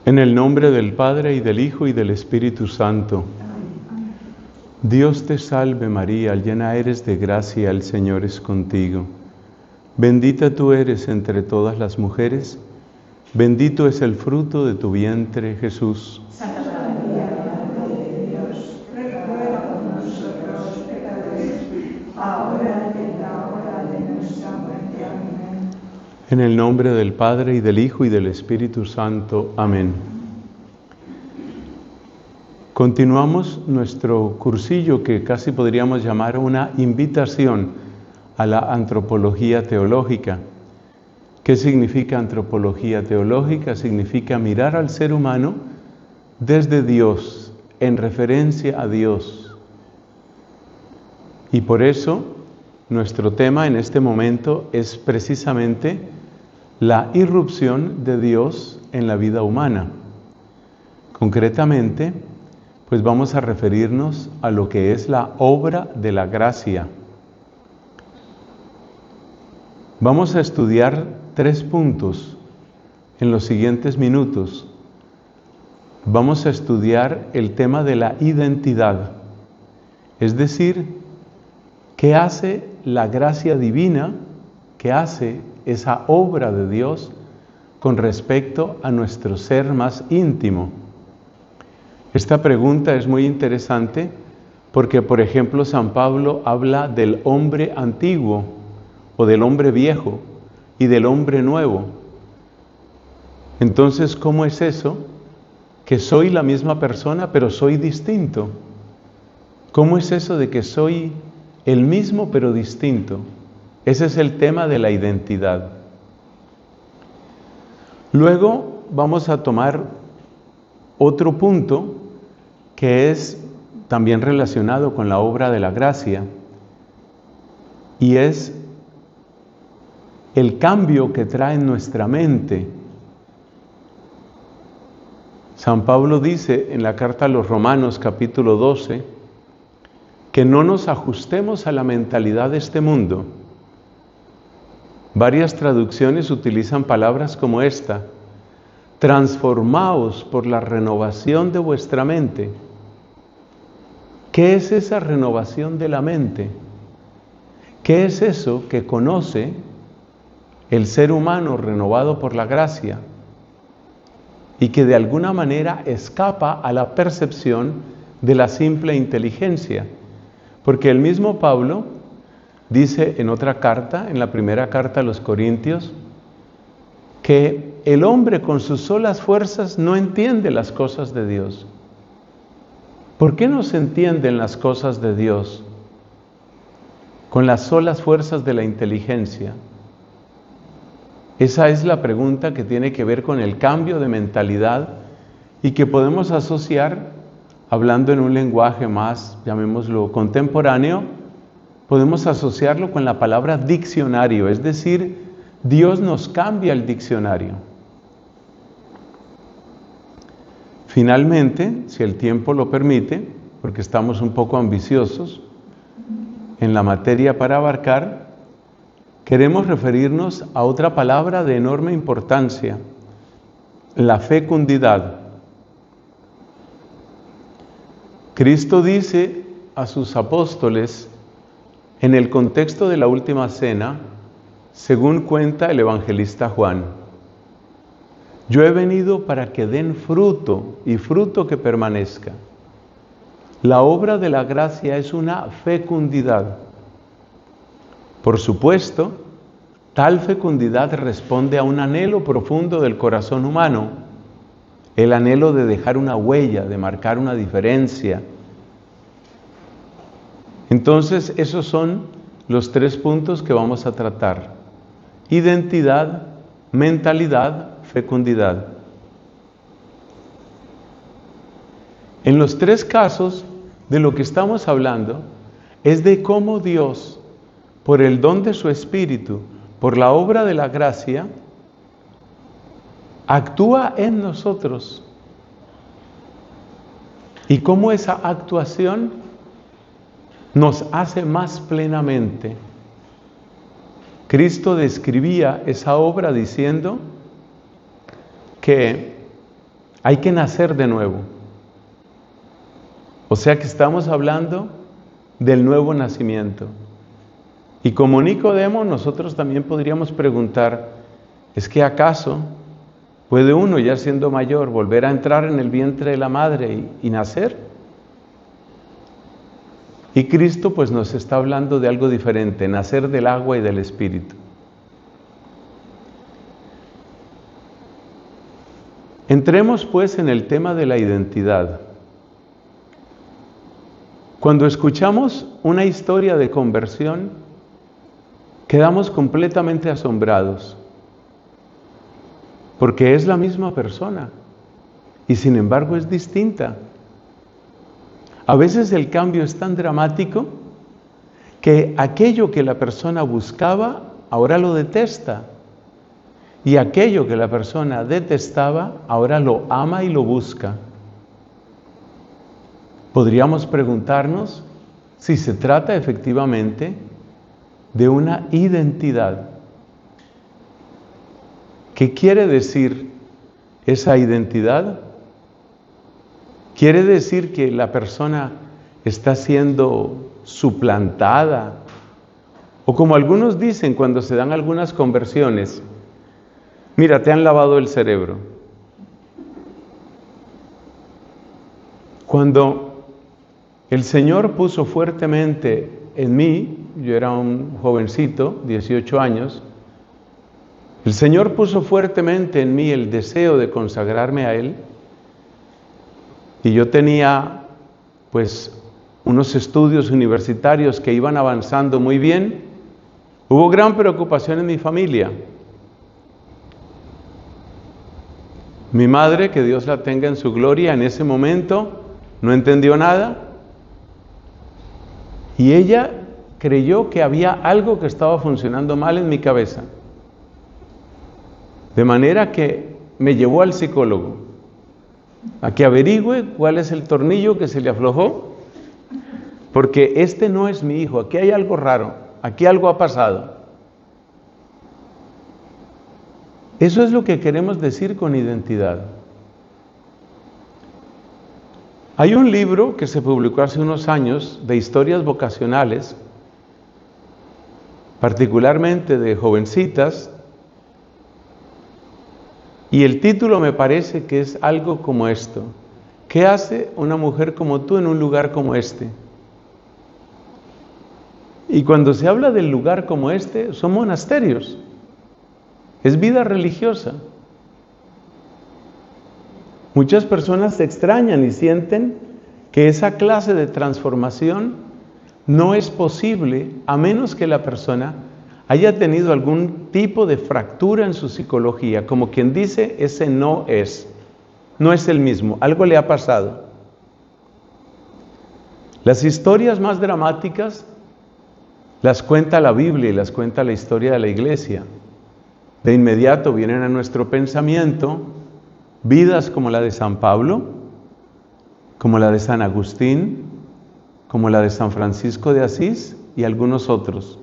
En el nombre del Padre, y del Hijo, y del Espíritu Santo. Dios te salve María, llena eres de gracia, el Señor es contigo. Bendita tú eres entre todas las mujeres, bendito es el fruto de tu vientre, Jesús. Santa María, Madre de Dios, ruega por nosotros pecadores, ahora y en la hora de nuestra muerte. Amén. En el nombre del Padre, y del Hijo, y del Espíritu Santo. Amén. Continuamos nuestro cursillo que casi podríamos llamar una invitación a la antropología teológica. ¿Qué significa antropología teológica? Significa mirar al ser humano desde Dios, en referencia a Dios. Y por eso nuestro tema en este momento es precisamente la irrupción de Dios en la vida humana. Concretamente, pues vamos a referirnos a lo que es la obra de la gracia. Vamos a estudiar 3 puntos en los siguientes minutos. Vamos a estudiar el tema de la identidad, es decir, ¿qué hace la gracia divina? ¿Qué hace esa obra de Dios con respecto a nuestro ser más íntimo? Esta pregunta es muy interesante porque, por ejemplo, San Pablo habla del hombre antiguo o del hombre viejo y del hombre nuevo. Entonces, ¿cómo es eso? Que soy la misma persona, pero soy distinto. ¿Cómo es eso de que soy el mismo, pero distinto? Ese es el tema de la identidad. Luego vamos a tomar otro punto que es también relacionado con la obra de la gracia, y es el cambio que trae en nuestra mente. San Pablo dice en la carta a los Romanos, capítulo 12, que no nos ajustemos a la mentalidad de este mundo. Varias traducciones utilizan palabras como esta: transformaos por la renovación de vuestra mente. ¿Qué es esa renovación de la mente? ¿Qué es eso que conoce el ser humano renovado por la gracia y que de alguna manera escapa a la percepción de la simple inteligencia? Porque el mismo Pablo dice en otra carta, en la primera carta a los Corintios, que el hombre con sus solas fuerzas no entiende las cosas de Dios. ¿Por qué no se entienden las cosas de Dios con las solas fuerzas de la inteligencia? Esa es la pregunta que tiene que ver con el cambio de mentalidad y que podemos asociar, hablando en un lenguaje más, llamémoslo contemporáneo, podemos asociarlo con la palabra diccionario, es decir, Dios nos cambia el diccionario. Finalmente, si el tiempo lo permite, porque estamos un poco ambiciosos en la materia para abarcar, queremos referirnos a otra palabra de enorme importancia, la fecundidad. Cristo dice a sus apóstoles, en el contexto de la última cena, según cuenta el evangelista Juan: yo he venido para que den fruto, y fruto que permanezca. La obra de la gracia es una fecundidad. Por supuesto, tal fecundidad responde a un anhelo profundo del corazón humano, el anhelo de dejar una huella, de marcar una diferencia. Entonces, esos son los 3 puntos que vamos a tratar: identidad, mentalidad, fecundidad. En los 3 casos de lo que estamos hablando es de cómo Dios, por el don de su Espíritu, por la obra de la gracia, actúa en nosotros y cómo esa actuación nos hace más plenamente. Cristo describía esa obra diciendo que Hay que nacer de nuevo. O sea que estamos hablando del nuevo nacimiento. Y como Nicodemo, nosotros también podríamos preguntar, ¿es que acaso puede uno, ya siendo mayor, volver a entrar en el vientre de la madre y nacer? Y Cristo pues nos está hablando de algo diferente, nacer del agua y del Espíritu. Entremos pues en el tema de la identidad. Cuando escuchamos una historia de conversión, quedamos completamente asombrados, porque es la misma persona y sin embargo es distinta. A veces el cambio es tan dramático que aquello que la persona buscaba ahora lo detesta, y aquello que la persona detestaba ahora lo ama y lo busca. Podríamos preguntarnos si se trata efectivamente de una identidad. ¿Qué quiere decir esa identidad? ¿Quiere decir que la persona está siendo suplantada? O como algunos dicen cuando se dan algunas conversiones, mira, te han lavado el cerebro. Cuando el Señor puso fuertemente en mí, yo era un jovencito, 18 años, el Señor puso fuertemente en mí el deseo de consagrarme a Él, y yo tenía pues unos estudios universitarios que iban avanzando muy bien. Hubo gran preocupación en mi familia. Mi madre, que Dios la tenga en su gloria, en ese momento no entendió nada, y ella creyó que había algo que estaba funcionando mal en mi cabeza. De manera que me llevó al psicólogo a que averigüe cuál es el tornillo que se le aflojó, porque este no es mi hijo, aquí hay algo raro, aquí algo ha pasado. Eso es lo que queremos decir con identidad. Hay un libro que se publicó hace unos años de historias vocacionales, particularmente de jovencitas, y el título me parece que es algo como esto: ¿qué hace una mujer como tú en un lugar como este? Y cuando se habla del lugar como este, son monasterios, es vida religiosa. Muchas personas se extrañan y sienten que esa clase de transformación no es posible a menos que la persona haya tenido algún tipo de fractura en su psicología, como quien dice, ese no es el mismo, algo le ha pasado. Las historias más dramáticas las cuenta la Biblia y las cuenta la historia de la Iglesia. De inmediato vienen a nuestro pensamiento vidas como la de San Pablo, como la de San Agustín, como la de San Francisco de Asís y algunos otros.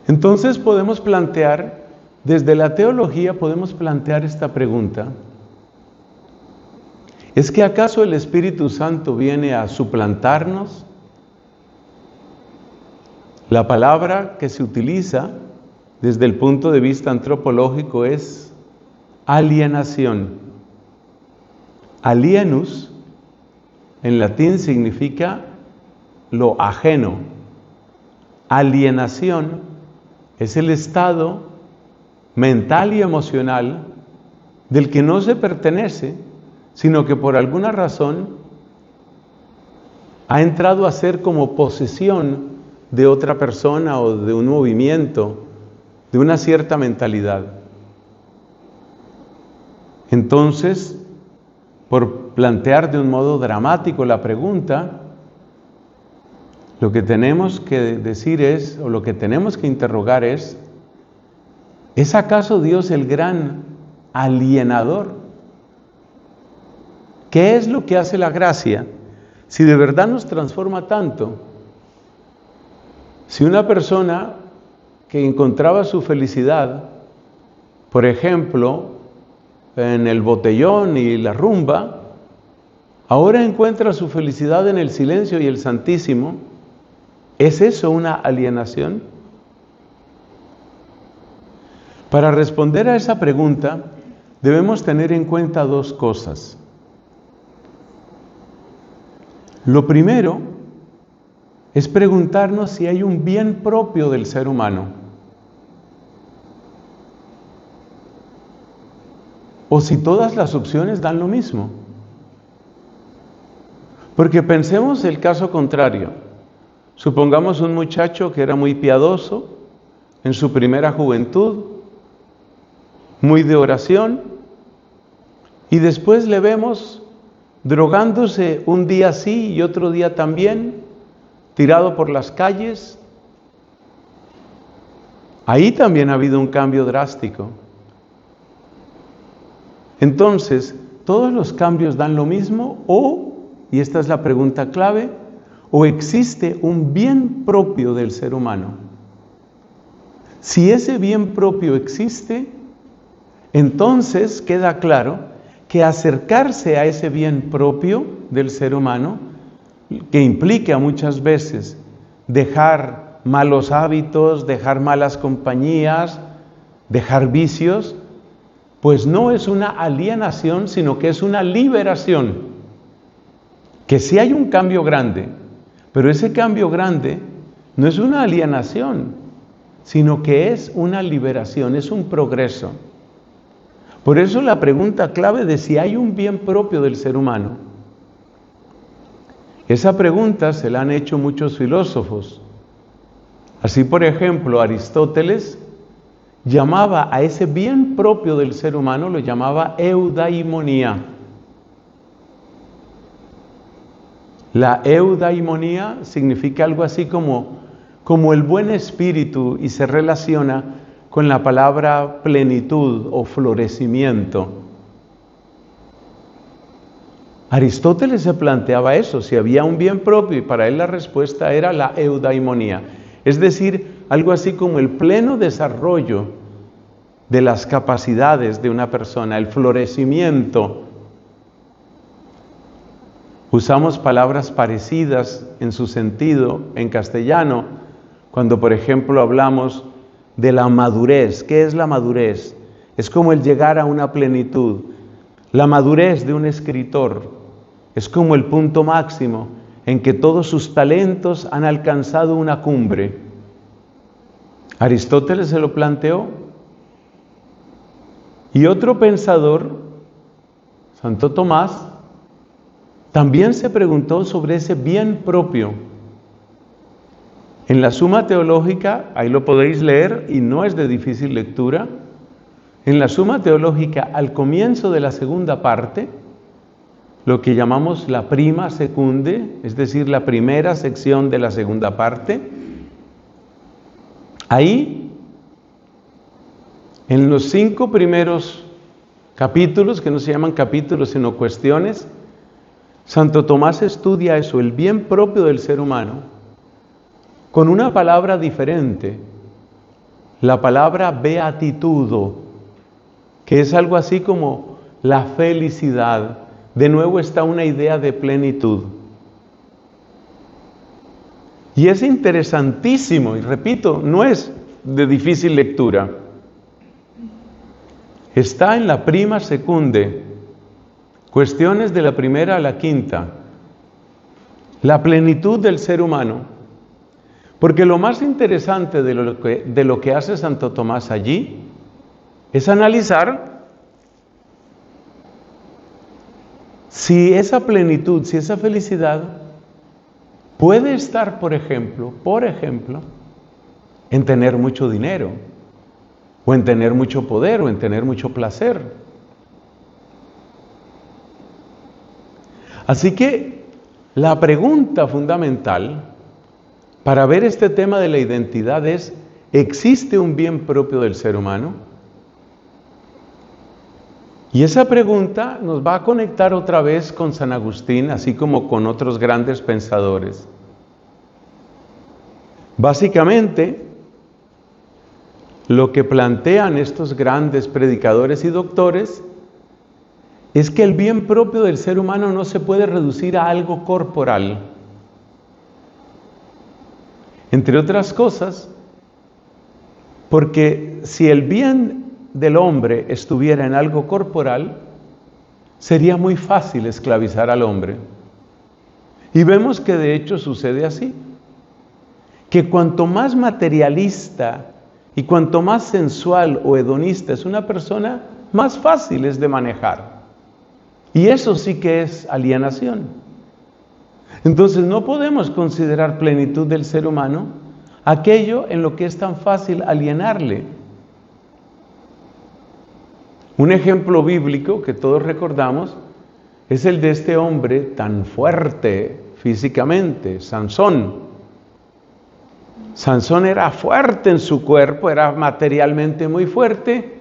Entonces podemos plantear, desde la teología podemos plantear esta pregunta: ¿es que acaso el Espíritu Santo viene a suplantarnos? La palabra que se utiliza desde el punto de vista antropológico es alienación. Alienus en latín significa lo ajeno. Alienación es el estado mental y emocional del que no se pertenece, sino que por alguna razón ha entrado a ser como posesión de otra persona o de un movimiento, de una cierta mentalidad. Entonces, por plantear de un modo dramático la pregunta, lo que tenemos que decir es, o lo que tenemos que interrogar ¿es acaso Dios el gran alienador? ¿Qué es lo que hace la gracia? Si de verdad nos transforma tanto, si una persona que encontraba su felicidad, por ejemplo, en el botellón y la rumba, ahora encuentra su felicidad en el silencio y el Santísimo. ¿Es eso una alienación? Para responder a esa pregunta, debemos tener en cuenta dos cosas. Lo primero es preguntarnos si hay un bien propio del ser humano, o si todas las opciones dan lo mismo. Porque pensemos el caso contrario. Supongamos un muchacho que era muy piadoso en su primera juventud, muy de oración, y después le vemos drogándose un día sí y otro día también, tirado por las calles. Ahí también ha habido un cambio drástico. Entonces, ¿todos los cambios dan lo mismo? Y esta es la pregunta clave, ¿o existe un bien propio del ser humano? Si ese bien propio existe, entonces queda claro que acercarse a ese bien propio del ser humano, que implica muchas veces dejar malos hábitos, dejar malas compañías, dejar vicios, pues no es una alienación, sino que es una liberación. Que sí hay un cambio grande, pero ese cambio grande no es una alienación, sino que es una liberación, es un progreso. Por eso la pregunta clave de si hay un bien propio del ser humano. Esa pregunta se la han hecho muchos filósofos. Así, por ejemplo, Aristóteles llamaba a ese bien propio del ser humano, lo llamaba eudaimonía. La eudaimonía significa algo así como el buen espíritu y se relaciona con la palabra plenitud o florecimiento. Aristóteles se planteaba eso, si había un bien propio, y para él la respuesta era la eudaimonía, es decir, algo así como el pleno desarrollo de las capacidades de una persona, el florecimiento. Usamos palabras parecidas en su sentido en castellano, cuando por ejemplo hablamos de la madurez. ¿Qué es la madurez? Es como el llegar a una plenitud. La madurez de un escritor es como el punto máximo en que todos sus talentos han alcanzado una cumbre. Aristóteles se lo planteó. Y otro pensador, Santo Tomás, también se preguntó sobre ese bien propio. En la Suma Teológica, ahí lo podéis leer y no es de difícil lectura, en la Suma Teológica, al comienzo de la segunda parte, lo que llamamos la prima secunde, es decir, la primera sección de la segunda parte, ahí, en los 5 primeros capítulos, que no se llaman capítulos sino cuestiones, Santo Tomás estudia eso, el bien propio del ser humano, con una palabra diferente, la palabra beatitudo, que es algo así como la felicidad. De nuevo está una idea de plenitud. Y es interesantísimo, y repito, no es de difícil lectura. Está en la prima secunde, cuestiones de la primera a la quinta, la plenitud del ser humano. Porque lo más interesante de lo que hace Santo Tomás allí es analizar si esa plenitud, si esa felicidad puede estar, por ejemplo, en tener mucho dinero, o en tener mucho poder, o en tener mucho placer. Así que la pregunta fundamental para ver este tema de la identidad es, ¿existe un bien propio del ser humano? Y esa pregunta nos va a conectar otra vez con San Agustín, así como con otros grandes pensadores. Básicamente, lo que plantean estos grandes predicadores y doctores es que el bien propio del ser humano no se puede reducir a algo corporal. Entre otras cosas, porque si el bien del hombre estuviera en algo corporal, sería muy fácil esclavizar al hombre. Y vemos que de hecho sucede así, que cuanto más materialista y cuanto más sensual o hedonista es una persona, más fácil es de manejar. Y eso sí que es alienación. Entonces no podemos considerar plenitud del ser humano aquello en lo que es tan fácil alienarle. Un ejemplo bíblico que todos recordamos es el de este hombre tan fuerte físicamente, Sansón. Sansón era fuerte en su cuerpo, era materialmente muy fuerte,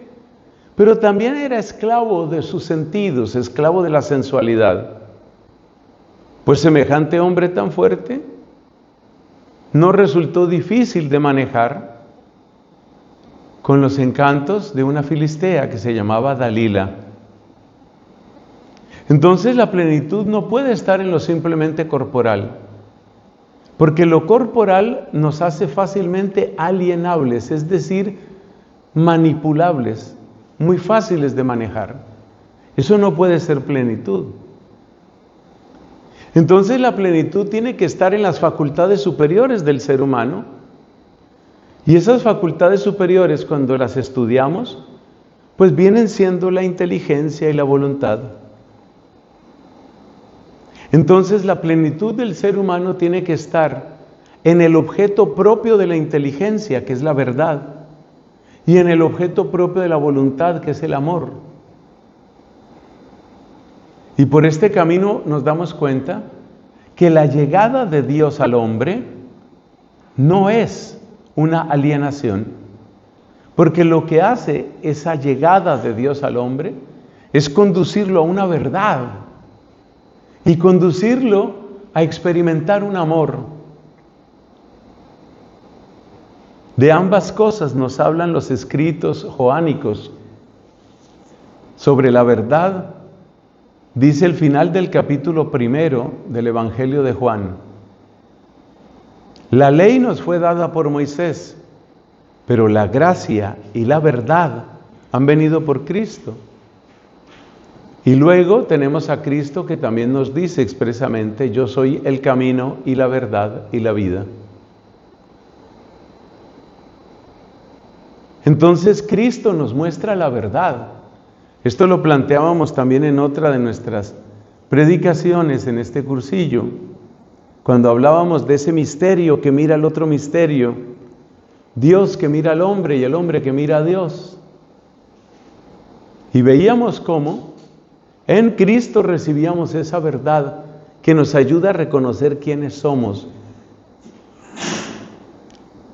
pero también era esclavo de sus sentidos, esclavo de la sensualidad. Pues semejante hombre tan fuerte no resultó difícil de manejar con los encantos de una filistea que se llamaba Dalila. Entonces la plenitud no puede estar en lo simplemente corporal, porque lo corporal nos hace fácilmente alienables, es decir, manipulables, muy fáciles de manejar. Eso no puede ser plenitud. Entonces la plenitud tiene que estar en las facultades superiores del ser humano, y esas facultades superiores, cuando las estudiamos, pues vienen siendo la inteligencia y la voluntad. Entonces la plenitud del ser humano tiene que estar en el objeto propio de la inteligencia, que es la verdad, y en el objeto propio de la voluntad, que es el amor. Y por este camino nos damos cuenta que la llegada de Dios al hombre no es una alienación, porque lo que hace esa llegada de Dios al hombre es conducirlo a una verdad y conducirlo a experimentar un amor. De ambas cosas nos hablan los escritos joánicos. Sobre la verdad, dice el final del capítulo 1 del Evangelio de Juan: la ley nos fue dada por Moisés, pero la gracia y la verdad han venido por Cristo. Y luego tenemos a Cristo que también nos dice expresamente: yo soy el camino y la verdad y la vida. Entonces Cristo nos muestra la verdad. Esto lo planteábamos también en otra de nuestras predicaciones en este cursillo, cuando hablábamos de ese misterio que mira el otro misterio, Dios que mira al hombre y el hombre que mira a Dios. Y veíamos cómo en Cristo recibíamos esa verdad que nos ayuda a reconocer quiénes somos.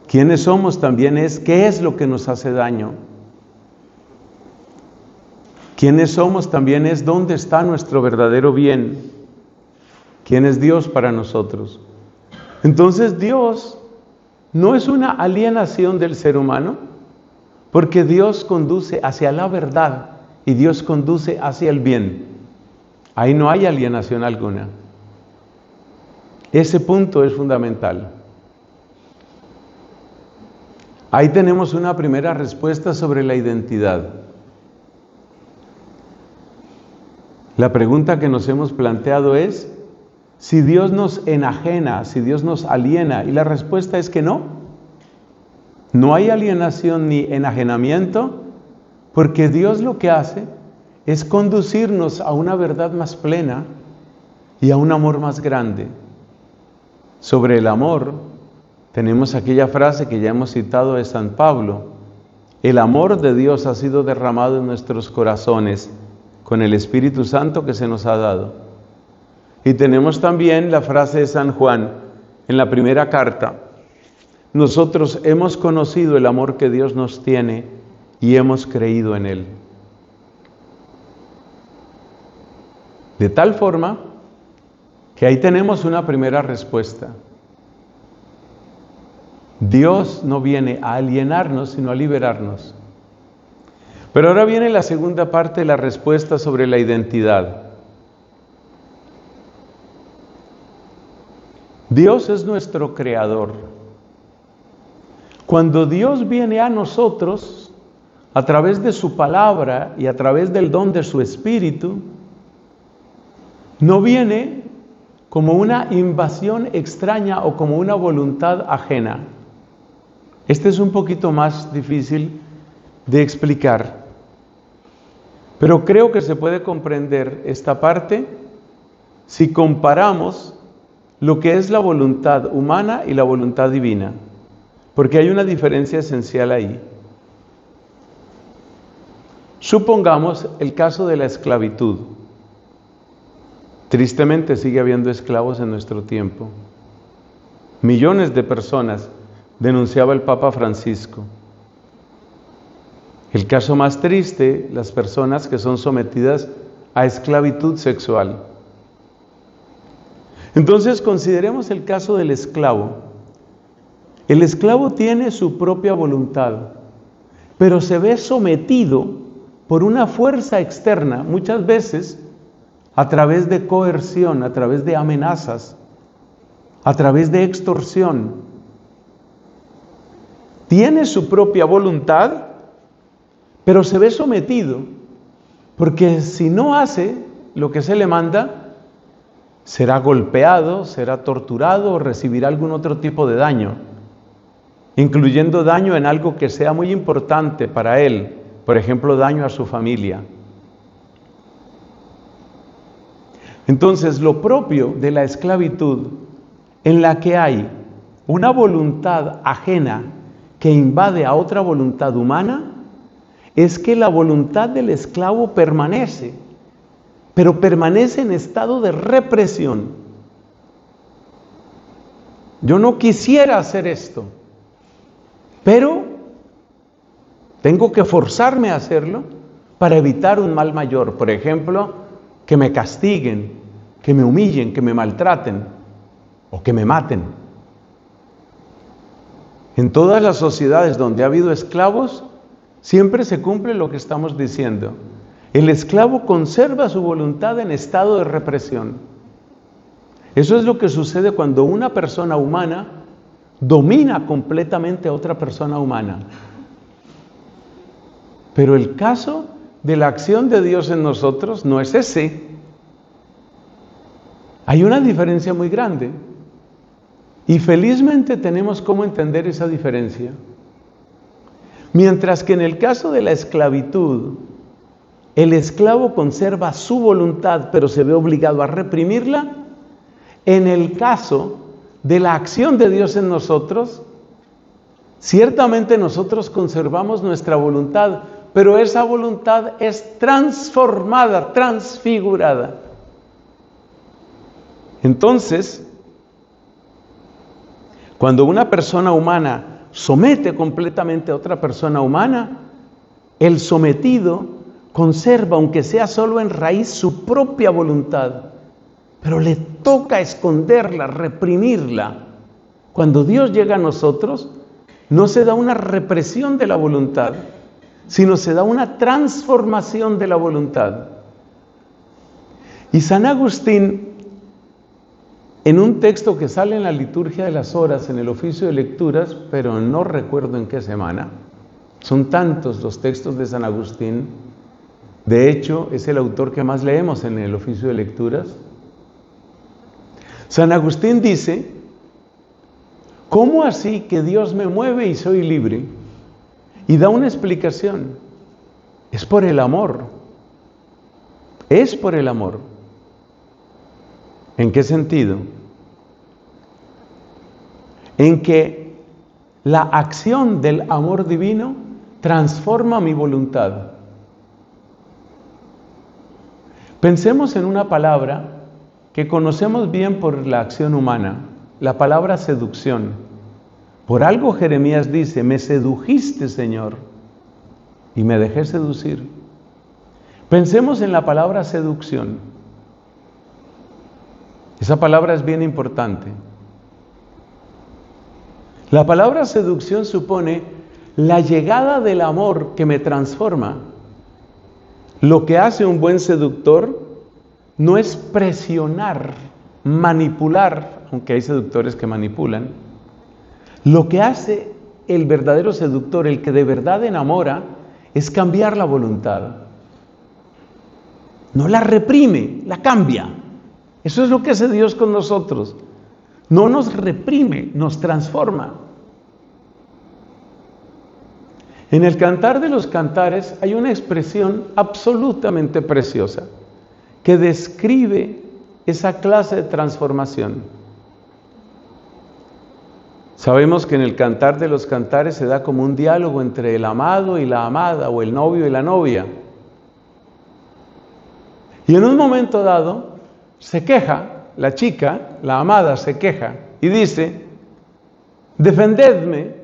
Quiénes somos también es qué es lo que nos hace daño. Quiénes somos también es dónde está nuestro verdadero bien. ¿Quién es Dios para nosotros? Entonces Dios no es una alienación del ser humano, porque Dios conduce hacia la verdad y Dios conduce hacia el bien. Ahí no hay alienación alguna. Ese punto es fundamental. Ahí tenemos una primera respuesta sobre la identidad. La pregunta que nos hemos planteado es: si Dios nos enajena, si Dios nos aliena, y la respuesta es que no. No hay alienación ni enajenamiento, porque Dios lo que hace es conducirnos a una verdad más plena y a un amor más grande. Sobre el amor, tenemos aquella frase que ya hemos citado de San Pablo: el amor de Dios ha sido derramado en nuestros corazones con el Espíritu Santo que se nos ha dado. Y tenemos también la frase de San Juan en la primera carta: nosotros hemos conocido el amor que Dios nos tiene y hemos creído en Él. De tal forma que ahí tenemos una primera respuesta. Dios no viene a alienarnos, sino a liberarnos. Pero ahora viene la segunda parte de la respuesta sobre la identidad. Dios es nuestro creador. Cuando Dios viene a nosotros, a través de su palabra y a través del don de su Espíritu, no viene como una invasión extraña o como una voluntad ajena. Este es un poquito más difícil de explicar, pero creo que se puede comprender esta parte si comparamos lo que es la voluntad humana y la voluntad divina, porque hay una diferencia esencial ahí. Supongamos el caso de la esclavitud. Tristemente sigue habiendo esclavos en nuestro tiempo. Millones de personas, denunciaba el Papa Francisco. El caso más triste, las personas que son sometidas a esclavitud sexual. Entonces consideremos el caso del esclavo. El esclavo tiene su propia voluntad, pero se ve sometido por una fuerza externa, muchas veces a través de coerción, a través de amenazas, a través de extorsión. Tiene su propia voluntad, pero se ve sometido, porque si no hace lo que se le manda, será golpeado, será torturado o recibirá algún otro tipo de daño, incluyendo daño en algo que sea muy importante para él, por ejemplo, daño a su familia. Entonces, lo propio de la esclavitud, en la que hay una voluntad ajena que invade a otra voluntad humana, es que la voluntad del esclavo permanece, pero permanece en estado de represión. Yo no quisiera hacer esto, pero tengo que forzarme a hacerlo para evitar un mal mayor. Por ejemplo, que me castiguen, que me humillen, que me maltraten o que me maten. En todas las sociedades donde ha habido esclavos, siempre se cumple lo que estamos diciendo. El esclavo conserva su voluntad en estado de represión. Eso es lo que sucede cuando una persona humana domina completamente a otra persona humana. Pero el caso de la acción de Dios en nosotros no es ese. Hay una diferencia muy grande. Y felizmente tenemos cómo entender esa diferencia. Mientras que en el caso de la esclavitud, el esclavo conserva su voluntad, pero se ve obligado a reprimirla, en el caso de la acción de Dios en nosotros, ciertamente nosotros conservamos nuestra voluntad, pero esa voluntad es transformada, transfigurada. Entonces, cuando una persona humana somete completamente a otra persona humana, el sometido conserva, aunque sea solo en raíz, su propia voluntad, pero le toca esconderla, reprimirla. Cuando Dios llega a nosotros, no se da una represión de la voluntad, sino se da una transformación de la voluntad. Y San Agustín, en un texto que sale en la liturgia de las horas, en el oficio de lecturas, pero no recuerdo en qué semana, son tantos los textos de San Agustín, de hecho es el autor que más leemos en el oficio de lecturas. San Agustín dice: ¿cómo así que Dios me mueve y soy libre? Y da una explicación: es por el amor, es por el amor. ¿En qué sentido? En que la acción del amor divino transforma mi voluntad. Pensemos en una palabra que conocemos bien por la acción humana, la palabra seducción. Por algo Jeremías dice: me sedujiste, Señor, y me dejé seducir. Pensemos en la palabra seducción. Esa palabra es bien importante. La palabra seducción supone la llegada del amor que me transforma, Lo que hace un buen seductor no es presionar, manipular, aunque hay seductores que manipulan. Lo que hace el verdadero seductor, el que de verdad enamora, es cambiar la voluntad. No la reprime, la cambia. Eso es lo que hace Dios con nosotros. No nos reprime, nos transforma. En el Cantar de los Cantares hay una expresión absolutamente preciosa que describe esa clase de transformación. Sabemos que en el Cantar de los Cantares se da como un diálogo entre el amado y la amada, o el novio y la novia. Y en un momento dado se queja, la chica, la amada, se queja y dice: defendedme,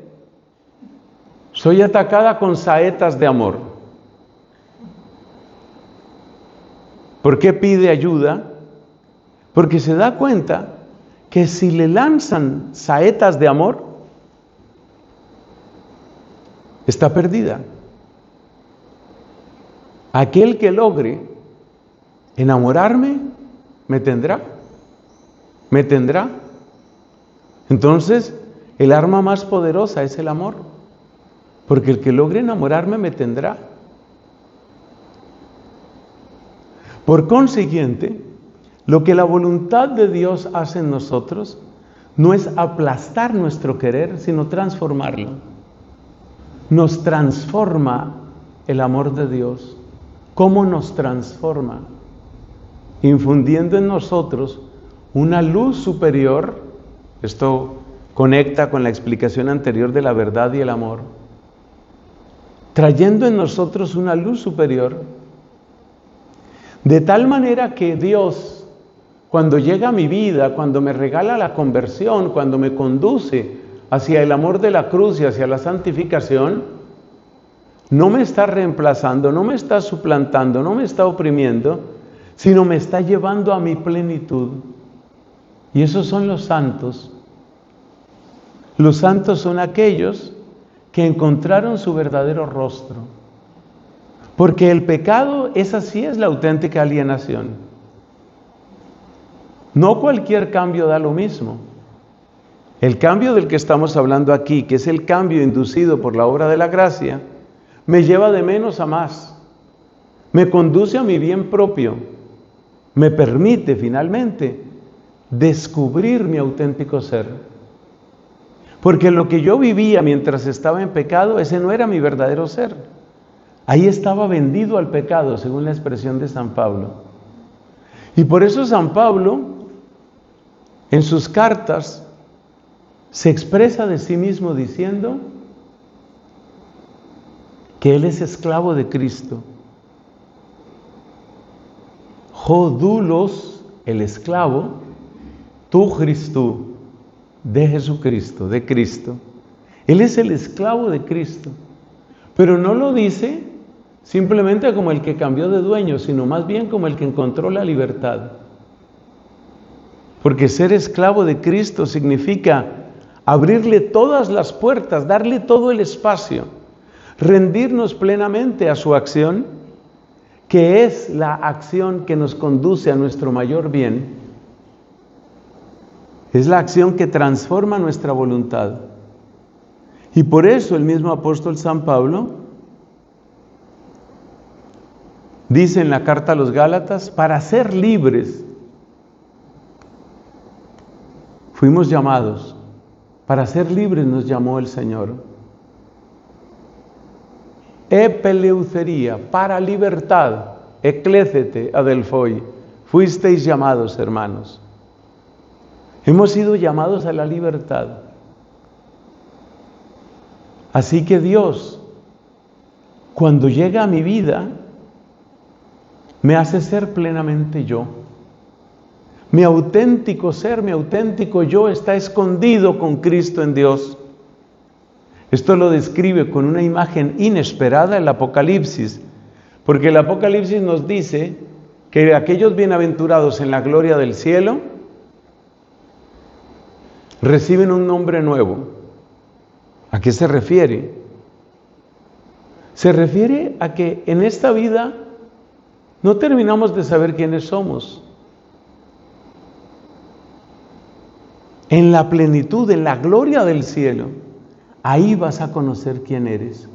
soy atacada con saetas de amor. ¿Por qué pide ayuda? Porque se da cuenta que si le lanzan saetas de amor, está perdida. Aquel que logre enamorarme, me tendrá. Entonces, el arma más poderosa es el amor, porque el que logre enamorarme, me tendrá. Por consiguiente, lo que la voluntad de Dios hace en nosotros no es aplastar nuestro querer, sino transformarlo. Nos transforma el amor de Dios. ¿Cómo nos transforma? Infundiendo en nosotros una luz superior. Esto conecta con la explicación anterior de la verdad y el amor. Trayendo en nosotros una luz superior, de tal manera que Dios, cuando llega a mi vida, cuando me regala la conversión, cuando me conduce hacia el amor de la cruz y hacia la santificación, no me está reemplazando, no me está suplantando, no me está oprimiendo, sino me está llevando a mi plenitud. Y esos son los santos. Los santos son aquellos que encontraron su verdadero rostro. Porque el pecado, esa sí es la auténtica alienación. No cualquier cambio da lo mismo. El cambio del que estamos hablando aquí, que es el cambio inducido por la obra de la gracia, me lleva de menos a más. Me conduce a mi bien propio. Me permite finalmente descubrir mi auténtico ser. Porque lo que yo vivía mientras estaba en pecado, ese no era mi verdadero ser. Ahí estaba vendido al pecado, según la expresión de San Pablo. Y por eso San Pablo, en sus cartas, se expresa de sí mismo diciendo que él es esclavo de Cristo. Jodulos, el esclavo, tú Cristo, de Jesucristo, de Cristo. Él es el esclavo de Cristo. Pero no lo dice simplemente como el que cambió de dueño, sino más bien como el que encontró la libertad. Porque ser esclavo de Cristo significa abrirle todas las puertas, darle todo el espacio, rendirnos plenamente a su acción, que es la acción que nos conduce a nuestro mayor bien. Es la acción que transforma nuestra voluntad. Y por eso el mismo apóstol San Pablo dice en la carta a los Gálatas: para ser libres fuimos llamados, para ser libres nos llamó el Señor. Epeleucería, para libertad, eclécete adelphoi, fuisteis llamados, hermanos. Hemos sido llamados a la libertad. Así que Dios, cuando llega a mi vida, me hace ser plenamente yo. Mi auténtico ser, mi auténtico yo está escondido con Cristo en Dios. Esto lo describe con una imagen inesperada el Apocalipsis, porque el Apocalipsis nos dice que aquellos bienaventurados en la gloria del cielo reciben un nombre nuevo. ¿A qué se refiere? Se refiere a que en esta vida no terminamos de saber quiénes somos. En la plenitud, en la gloria del cielo, ahí vas a conocer quién eres.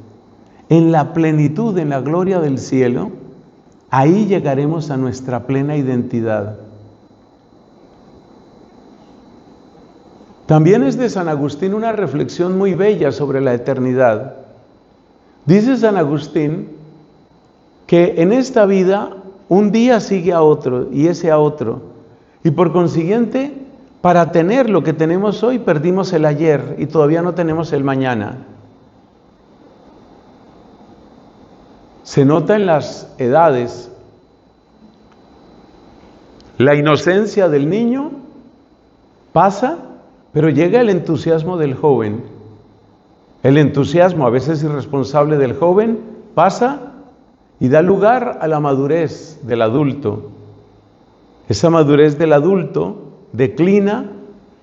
En la plenitud, en la gloria del cielo, ahí llegaremos a nuestra plena identidad. También es de San Agustín una reflexión muy bella sobre la eternidad. Dice San Agustín que en esta vida un día sigue a otro y ese a otro. Y por consiguiente, para tener lo que tenemos hoy, perdimos el ayer y todavía no tenemos el mañana. Se nota en las edades. La inocencia del niño pasa, pero llega el entusiasmo del joven. El entusiasmo, a veces irresponsable, del joven pasa y da lugar a la madurez del adulto. Esa madurez del adulto declina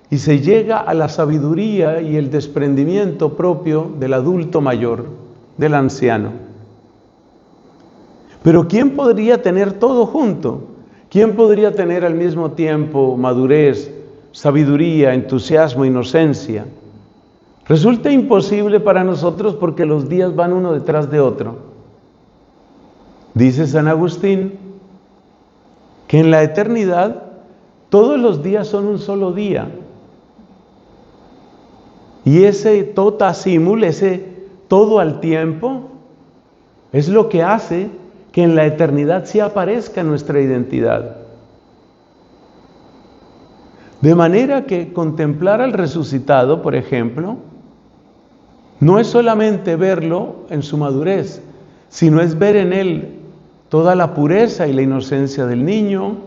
y se llega a la sabiduría y el desprendimiento propio del adulto mayor, del anciano. Pero ¿quién podría tener todo junto? ¿Quién podría tener al mismo tiempo madurez, sabiduría, entusiasmo, inocencia? Resulta imposible para nosotros porque los días van uno detrás de otro. Dice San Agustín que en la eternidad todos los días son un solo día. Y ese tota simul, ese todo al tiempo, es lo que hace que en la eternidad sí aparezca nuestra identidad. De manera que contemplar al resucitado, por ejemplo, no es solamente verlo en su madurez, sino es ver en él toda la pureza y la inocencia del niño,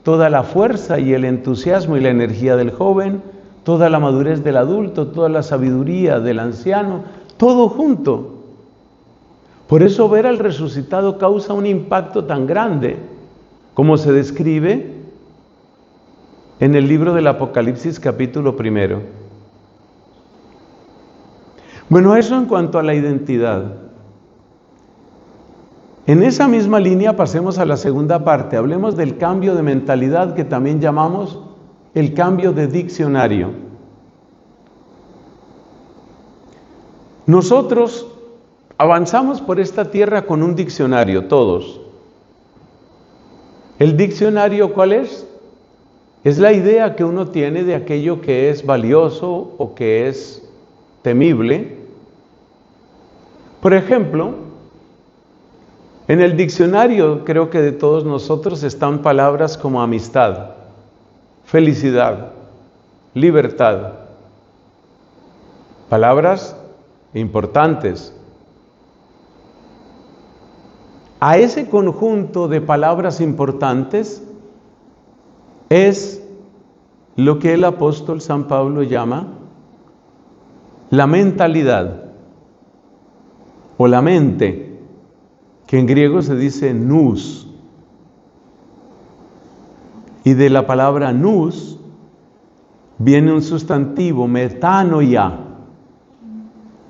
toda la fuerza y el entusiasmo y la energía del joven, toda la madurez del adulto, toda la sabiduría del anciano, todo junto. Por eso ver al resucitado causa un impacto tan grande, como se describe en el libro del Apocalipsis, capítulo 1. Bueno, eso en cuanto a la identidad. En esa misma línea pasemos a la segunda parte. Hablemos del cambio de mentalidad que también llamamos el cambio de diccionario. Nosotros avanzamos por esta tierra con un diccionario, todos. ¿El diccionario cuál es? Es la idea que uno tiene de aquello que es valioso o que es temible. Por ejemplo, en el diccionario creo que de todos nosotros están palabras como amistad, felicidad, libertad. Palabras importantes. A ese conjunto de palabras importantes es lo que el apóstol San Pablo llama la mentalidad o la mente, que en griego se dice nous. Y de la palabra nous viene un sustantivo, metanoia.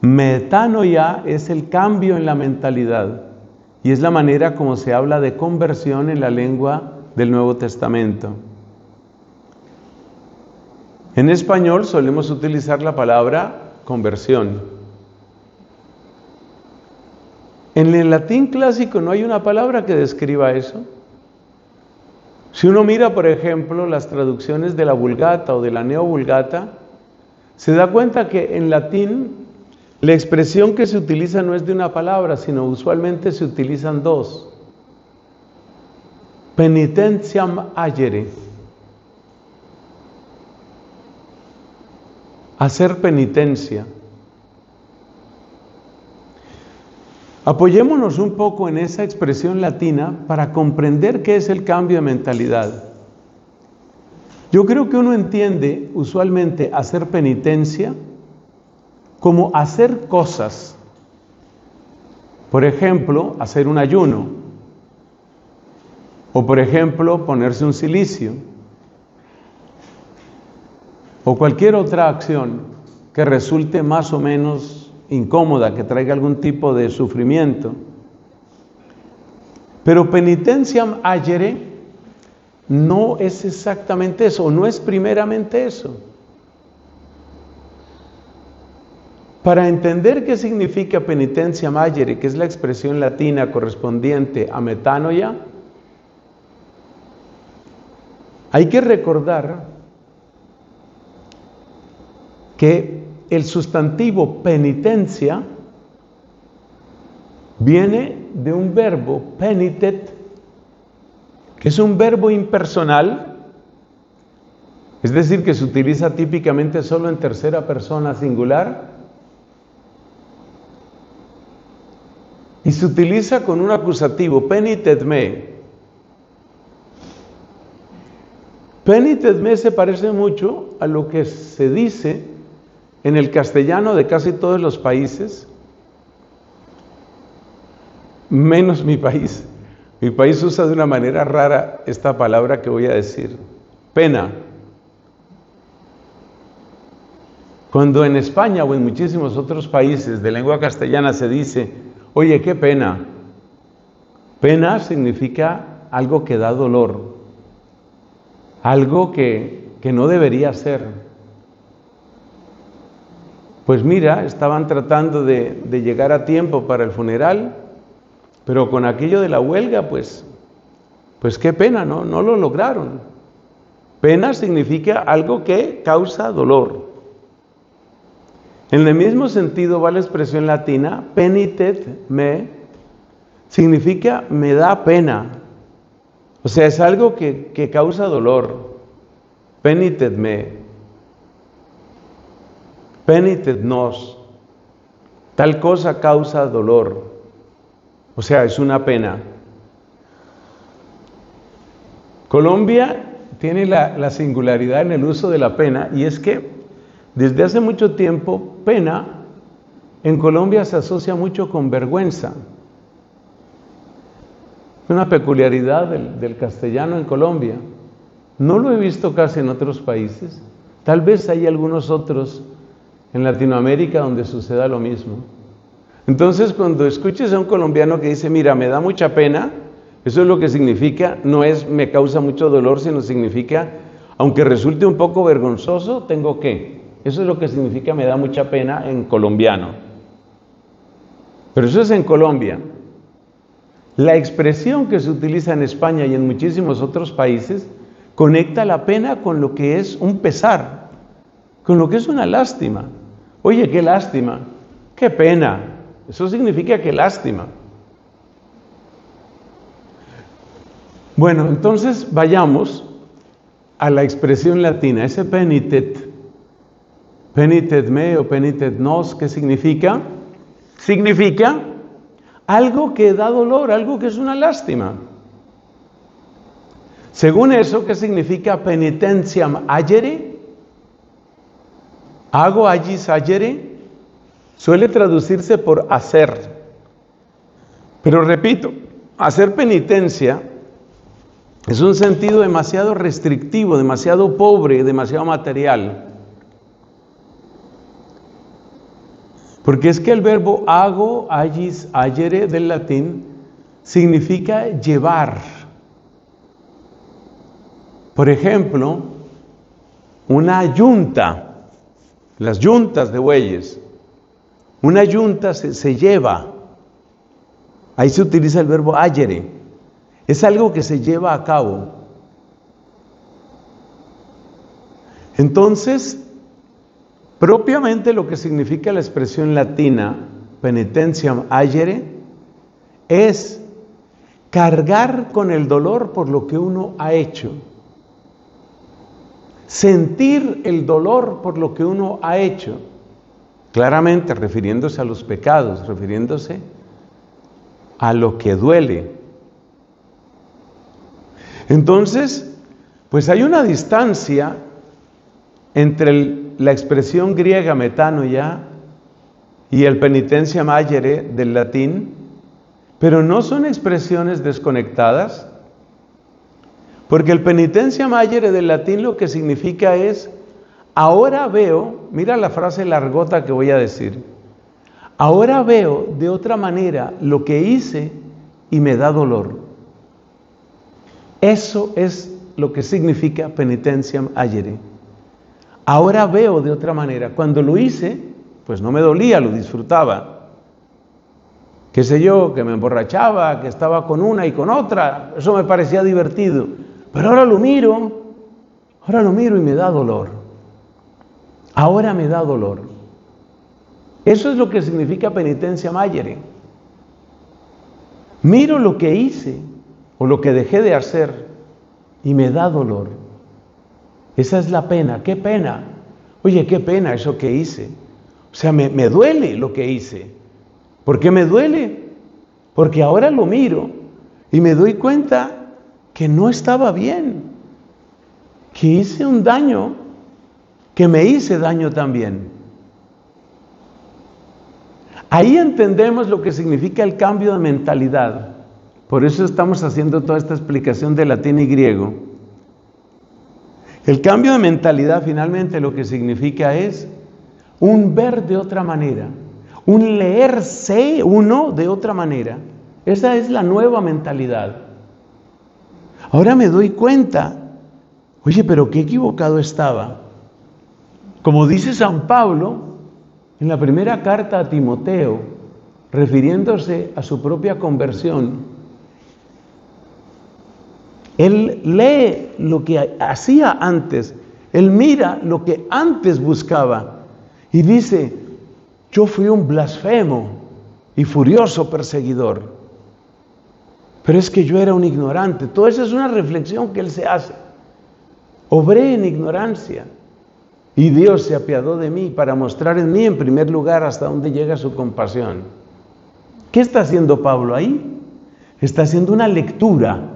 Metanoia es el cambio en la mentalidad y es la manera como se habla de conversión en la lengua del Nuevo Testamento. En español solemos utilizar la palabra conversión. En el latín clásico no hay una palabra que describa eso. Si uno mira, por ejemplo, las traducciones de la Vulgata o de la Neovulgata, se da cuenta que en latín la expresión que se utiliza no es de una palabra, sino usualmente se utilizan dos. Penitentiam agere. Hacer penitencia. Apoyémonos un poco en esa expresión latina para comprender qué es el cambio de mentalidad. Yo creo que uno entiende usualmente hacer penitencia como hacer cosas. Por ejemplo, hacer un ayuno. O por ejemplo, ponerse un cilicio. O cualquier otra acción que resulte más o menos incómoda, que traiga algún tipo de sufrimiento. Pero penitentiam agere no es exactamente eso, no es primeramente eso. Para entender qué significa penitentiam agere, que es la expresión latina correspondiente a metanoia, hay que recordar que el sustantivo penitencia viene de un verbo penitet, que es un verbo impersonal, es decir, que se utiliza típicamente solo en tercera persona singular, y se utiliza con un acusativo, penitet me. Penitet me se parece mucho a lo que se dice en el castellano de casi todos los países, menos mi país. Mi país usa de una manera rara esta palabra que voy a decir, pena. Cuando en España o en muchísimos otros países de lengua castellana se dice, oye, qué pena. Pena significa algo que da dolor, algo que no debería ser. Pues mira, estaban tratando de llegar a tiempo para el funeral, pero con aquello de la huelga, pues qué pena, ¿no? No lo lograron. Pena significa algo que causa dolor. En el mismo sentido va la expresión latina, penitet me, significa me da pena. O sea, es algo que causa dolor. Penitet me. Penitet nos, tal cosa causa dolor, o sea, es una pena. Colombia tiene la singularidad en el uso de la pena, y es que desde hace mucho tiempo, pena en Colombia se asocia mucho con vergüenza. Es una peculiaridad del castellano en Colombia. No lo he visto casi en otros países, tal vez hay algunos otros en Latinoamérica donde suceda lo mismo. Entonces, cuando escuches a un colombiano que dice, mira, me da mucha pena, eso es lo que significa, no es me causa mucho dolor, sino significa, aunque resulte un poco vergonzoso, tengo que. Eso es lo que significa me da mucha pena en colombiano. Pero eso es en Colombia. La expresión que se utiliza en España y en muchísimos otros países conecta la pena con lo que es un pesar, con lo que es una lástima. Oye, qué lástima, qué pena. Eso significa qué lástima. Bueno, entonces vayamos a la expresión latina, ese penitet. Penitet me o penitet nos, ¿qué significa? Significa algo que da dolor, algo que es una lástima. Según eso, ¿qué significa penitentiam agere? Hago agis agere, suele traducirse por hacer. Pero repito, hacer penitencia es un sentido demasiado restrictivo, demasiado pobre, demasiado material. Porque es que el verbo hago, agis, agere del latín significa llevar. Por ejemplo, una yunta, las yuntas de bueyes, una yunta se lleva, ahí se utiliza el verbo agere, es algo que se lleva a cabo. Entonces, propiamente lo que significa la expresión latina penitentiam agere es cargar con el dolor por lo que uno ha hecho, sentir el dolor por lo que uno ha hecho, claramente refiriéndose a los pecados, refiriéndose a lo que duele. Entonces, pues hay una distancia entre la expresión griega metanoia y el penitentiam agere del latín, pero no son expresiones desconectadas, porque el penitentiam agere del latín lo que significa es, ahora veo, mira la frase largota que voy a decir, ahora veo de otra manera lo que hice y me da dolor. Eso es lo que significa penitencia ayere. Ahora veo de otra manera. Cuando lo hice, pues no me dolía, lo disfrutaba. Qué sé yo, que me emborrachaba, que estaba con una y con otra. Eso me parecía divertido. Pero ahora lo miro y me da dolor. Ahora me da dolor. Eso es lo que significa penitencia ayere. Miro lo que hice o lo que dejé de hacer y me da dolor. Esa es la pena. ¿Qué pena? Oye, qué pena eso que hice. O sea, me duele lo que hice. ¿Por qué me duele? Porque ahora lo miro y me doy cuenta que no estaba bien, que hice un daño, que me hice daño también. Ahí entendemos lo que significa el cambio de mentalidad. Por eso estamos haciendo toda esta explicación de latín y griego. El cambio de mentalidad finalmente lo que significa es un ver de otra manera, un leerse uno de otra manera. Esa es la nueva mentalidad. Ahora me doy cuenta, oye, pero qué equivocado estaba. Como dice San Pablo en la primera carta a Timoteo, refiriéndose a su propia conversión, él lee lo que hacía antes, él mira lo que antes buscaba y dice, yo fui un blasfemo y furioso perseguidor, pero es que yo era un ignorante. Toda esa es una reflexión que él se hace. Obré en ignorancia y Dios se apiadó de mí para mostrar en mí en primer lugar hasta dónde llega su compasión. ¿Qué está haciendo Pablo ahí? Está haciendo una lectura.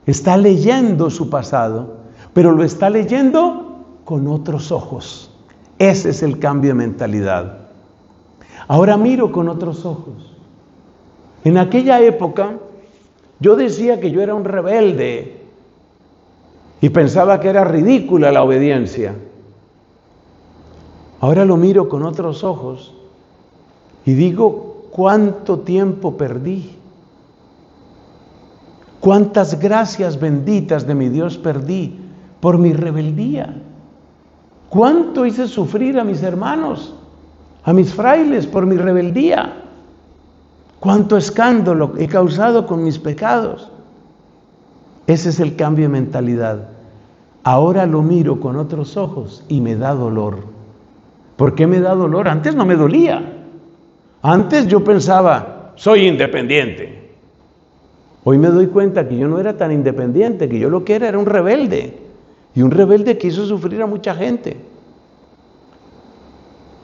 Está leyendo su pasado, pero lo está leyendo con otros ojos. Ese es el cambio de mentalidad. Ahora miro con otros ojos. En aquella época, yo decía que yo era un rebelde y pensaba que era ridícula la obediencia. Ahora lo miro con otros ojos y digo, ¿cuánto tiempo perdí? ¿Cuántas gracias benditas de mi Dios perdí por mi rebeldía? ¿Cuánto hice sufrir a mis hermanos, a mis frailes por mi rebeldía? ¿Cuánto escándalo he causado con mis pecados? Ese es el cambio de mentalidad. Ahora lo miro con otros ojos y me da dolor. ¿Por qué me da dolor? Antes no me dolía. Antes yo pensaba, soy independiente. Hoy me doy cuenta que yo no era tan independiente, que yo lo que era un rebelde. Y un rebelde que hizo sufrir a mucha gente.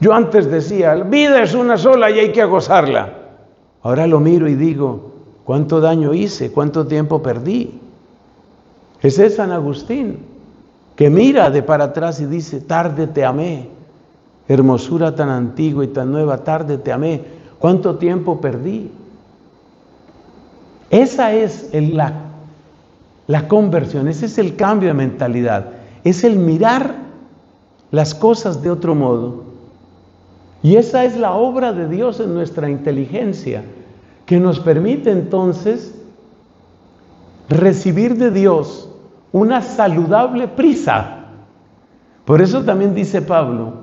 Yo antes decía, la vida es una sola y hay que gozarla. Ahora lo miro y digo, ¿cuánto daño hice? ¿Cuánto tiempo perdí? Ese es San Agustín, que mira de para atrás y dice, tarde te amé. Hermosura tan antigua y tan nueva, tarde te amé. ¿Cuánto tiempo perdí? Esa es la conversión, ese es el cambio de mentalidad. Es el mirar las cosas de otro modo. Y esa es la obra de Dios en nuestra inteligencia, que nos permite entonces recibir de Dios una saludable prisa. Por eso también dice Pablo,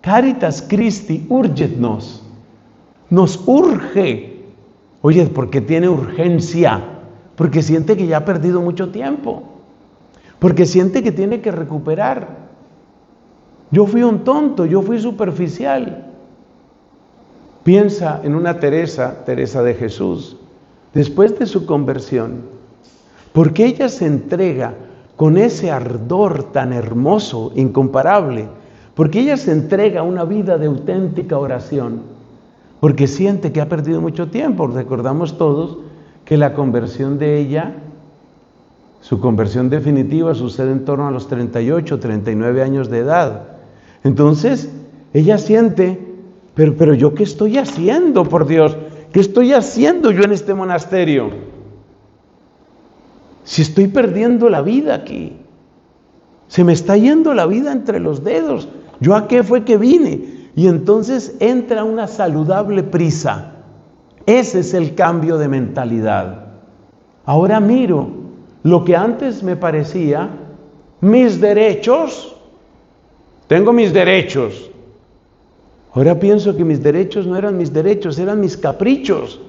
Caritas Christi urget nos urge. Oye, ¿por qué tiene urgencia? Porque siente que ya ha perdido mucho tiempo, porque siente que tiene que recuperar. Yo fui un tonto, yo fui superficial. Piensa en una Teresa de Jesús, después de su conversión, porque ella se entrega con ese ardor tan hermoso, incomparable, porque ella se entrega a una vida de auténtica oración, porque siente que ha perdido mucho tiempo. Recordamos todos que la conversión de ella, su conversión definitiva, sucede en torno a los 38, 39 años de edad. Entonces, ella siente, pero ¿yo qué estoy haciendo, por Dios? ¿Qué estoy haciendo yo en este monasterio? Si estoy perdiendo la vida aquí, se me está yendo la vida entre los dedos. ¿Yo a qué fue que vine? Y entonces entra una saludable prisa. Ese es el cambio de mentalidad. Ahora miro lo que antes me parecía mis derechos, tengo mis derechos. Ahora pienso que mis derechos no eran mis derechos, eran mis caprichos.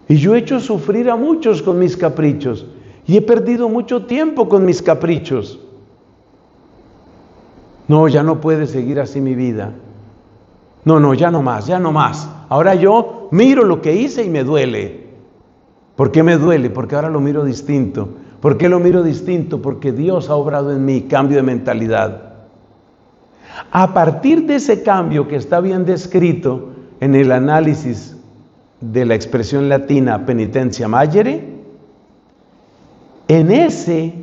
Y yo he hecho sufrir a muchos con mis caprichos. Y he perdido mucho tiempo con mis caprichos. No, ya no puede seguir así mi vida. No, ya no más, ya no más. Ahora yo miro lo que hice y me duele. ¿Por qué me duele? Porque ahora lo miro distinto. ¿Por qué lo miro distinto? Porque Dios ha obrado en mí cambio de mentalidad. A partir de ese cambio que está bien descrito en el análisis de la expresión latina penitentia magere, en ese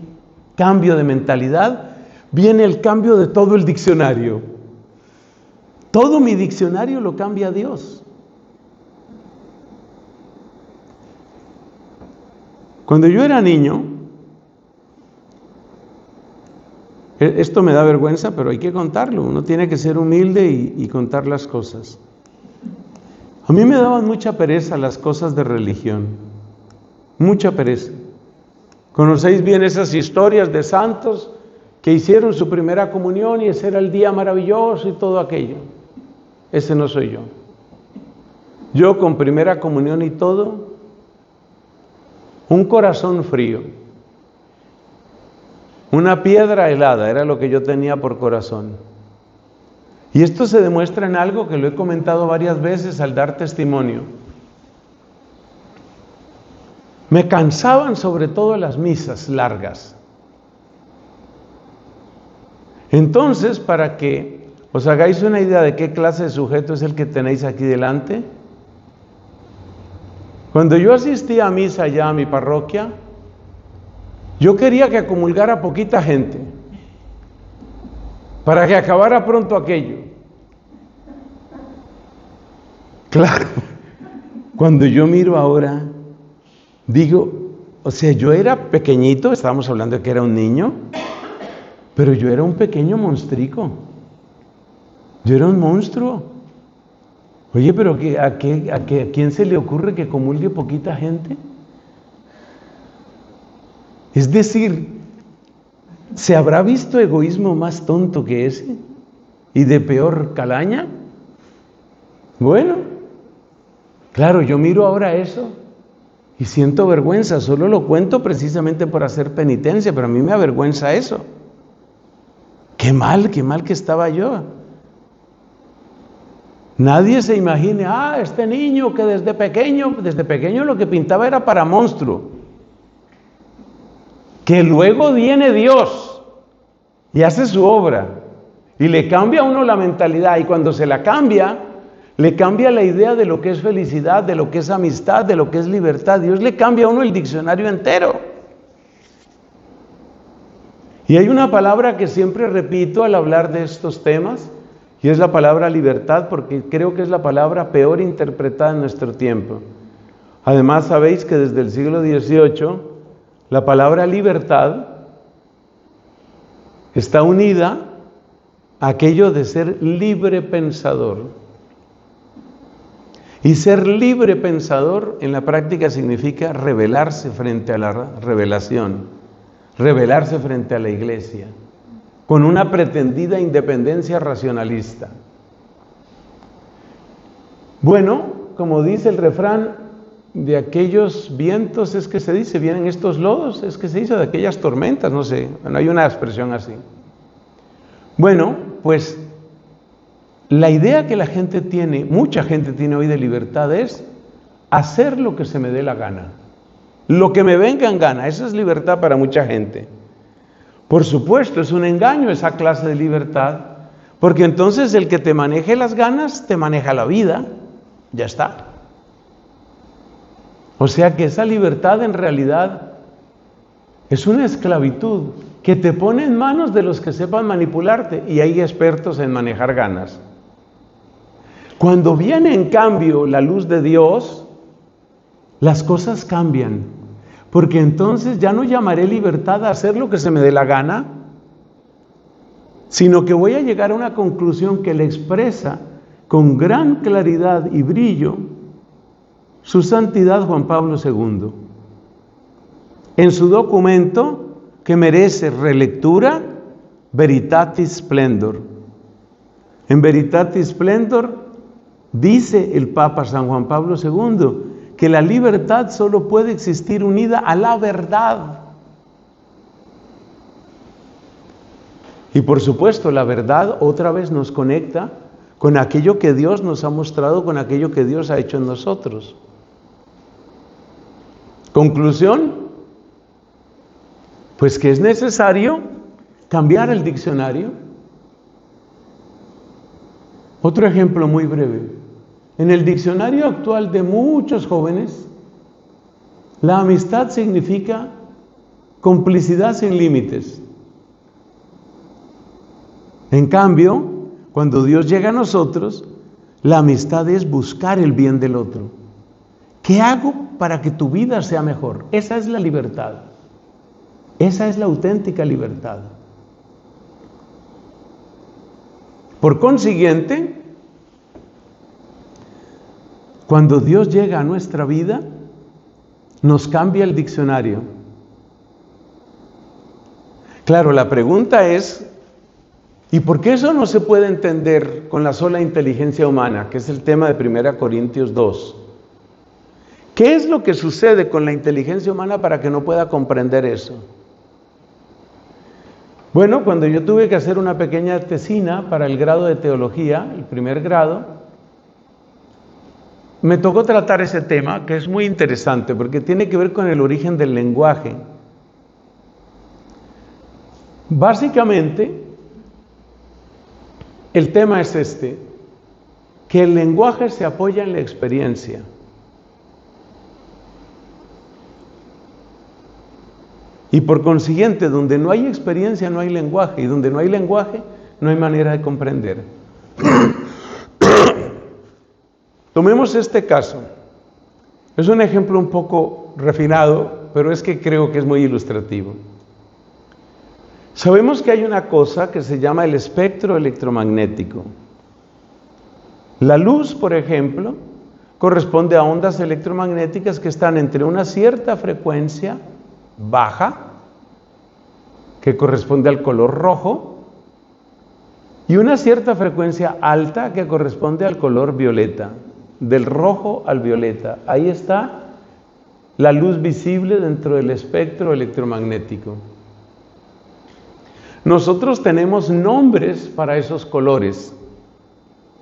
cambio de mentalidad viene el cambio de todo el diccionario. Todo mi diccionario lo cambia Dios. Cuando yo era niño, esto me da vergüenza, pero hay que contarlo. Uno tiene que ser humilde y contar las cosas. A mí me daban mucha pereza las cosas de religión. Mucha pereza. ¿Conocéis bien esas historias de santos que hicieron su primera comunión y ese era el día maravilloso y todo aquello? Ese no soy yo. Yo con primera comunión y todo, un corazón frío. Una piedra helada era lo que yo tenía por corazón. Y esto se demuestra en algo que lo he comentado varias veces al dar testimonio. Me cansaban sobre todo las misas largas. Entonces, para que os hagáis una idea de qué clase de sujeto es el que tenéis aquí delante, cuando yo asistía a misa allá a mi parroquia, yo quería que comulgara poquita gente, para que acabara pronto aquello. Claro, cuando yo miro ahora, digo, o sea, yo era pequeñito, estábamos hablando de que era un niño, pero yo era un pequeño monstrico. Yo era un monstruo. Oye, pero ¿a quién se le ocurre que comulgue poquita gente? Es decir, ¿se habrá visto egoísmo más tonto que ese? ¿Y de peor calaña? Bueno, claro, yo miro ahora eso y siento vergüenza. Solo lo cuento precisamente por hacer penitencia, pero a mí me avergüenza eso. Qué mal que estaba yo. Nadie se imagine, este niño que desde pequeño lo que pintaba era para monstruo. Que luego viene Dios y hace su obra y le cambia a uno la mentalidad, y cuando se la cambia, le cambia la idea de lo que es felicidad, de lo que es amistad, de lo que es libertad. Dios le cambia a uno el diccionario entero. Y hay una palabra que siempre repito al hablar de estos temas, y es la palabra libertad, porque creo que es la palabra peor interpretada en nuestro tiempo. Además, sabéis que desde el siglo XVIII la palabra libertad está unida a aquello de ser libre pensador. Y ser libre pensador en la práctica significa rebelarse frente a la revelación, rebelarse frente a la iglesia, con una pretendida independencia racionalista. Bueno, como dice el refrán, de aquellos vientos es que se dice, vienen estos lodos, es que se dice de aquellas tormentas, no sé, bueno, hay una expresión así. Bueno, pues la idea que la gente tiene, mucha gente tiene hoy de libertad es hacer lo que se me dé la gana, lo que me venga en gana. Esa es libertad para mucha gente. Por supuesto, es un engaño esa clase de libertad, porque entonces el que te maneje las ganas te maneja la vida, ya está. O sea que esa libertad en realidad es una esclavitud que te pone en manos de los que sepan manipularte, y hay expertos en manejar ganas. Cuando viene en cambio la luz de Dios, las cosas cambian, porque entonces ya no llamaré libertad a hacer lo que se me dé la gana, sino que voy a llegar a una conclusión que le expresa con gran claridad y brillo su santidad Juan Pablo II. en su documento que merece relectura, Veritatis Splendor. En Veritatis Splendor dice el Papa San Juan Pablo II que la libertad solo puede existir unida a la verdad. Y por supuesto, la verdad otra vez nos conecta con aquello que Dios nos ha mostrado, con aquello que Dios ha hecho en nosotros. Conclusión, pues que es necesario cambiar el diccionario. Otro ejemplo muy breve. En el diccionario actual de muchos jóvenes, la amistad significa complicidad sin límites. En cambio, cuando Dios llega a nosotros, la amistad es buscar el bien del otro. ¿Qué hago para que tu vida sea mejor? Esa es la libertad. Esa es la auténtica libertad. Por consiguiente, cuando Dios llega a nuestra vida, nos cambia el diccionario. Claro, la pregunta es, ¿y por qué eso no se puede entender con la sola inteligencia humana? Que es el tema de 1 Corintios 2. ¿Qué es lo que sucede con la inteligencia humana para que no pueda comprender eso? Bueno, cuando yo tuve que hacer una pequeña tesina para el grado de teología, el primer grado, me tocó tratar ese tema, que es muy interesante, porque tiene que ver con el origen del lenguaje. Básicamente, el tema es este, que el lenguaje se apoya en la experiencia. Y por consiguiente, donde no hay experiencia, no hay lenguaje, y donde no hay lenguaje, no hay manera de comprender. Tomemos este caso. Es un ejemplo un poco refinado, pero es que creo que es muy ilustrativo. Sabemos que hay una cosa que se llama el espectro electromagnético. La luz, por ejemplo, corresponde a ondas electromagnéticas que están entre una cierta frecuencia baja, que corresponde al color rojo, y una cierta frecuencia alta que corresponde al color violeta, del rojo al violeta. Ahí está la luz visible dentro del espectro electromagnético. Nosotros tenemos nombres para esos colores.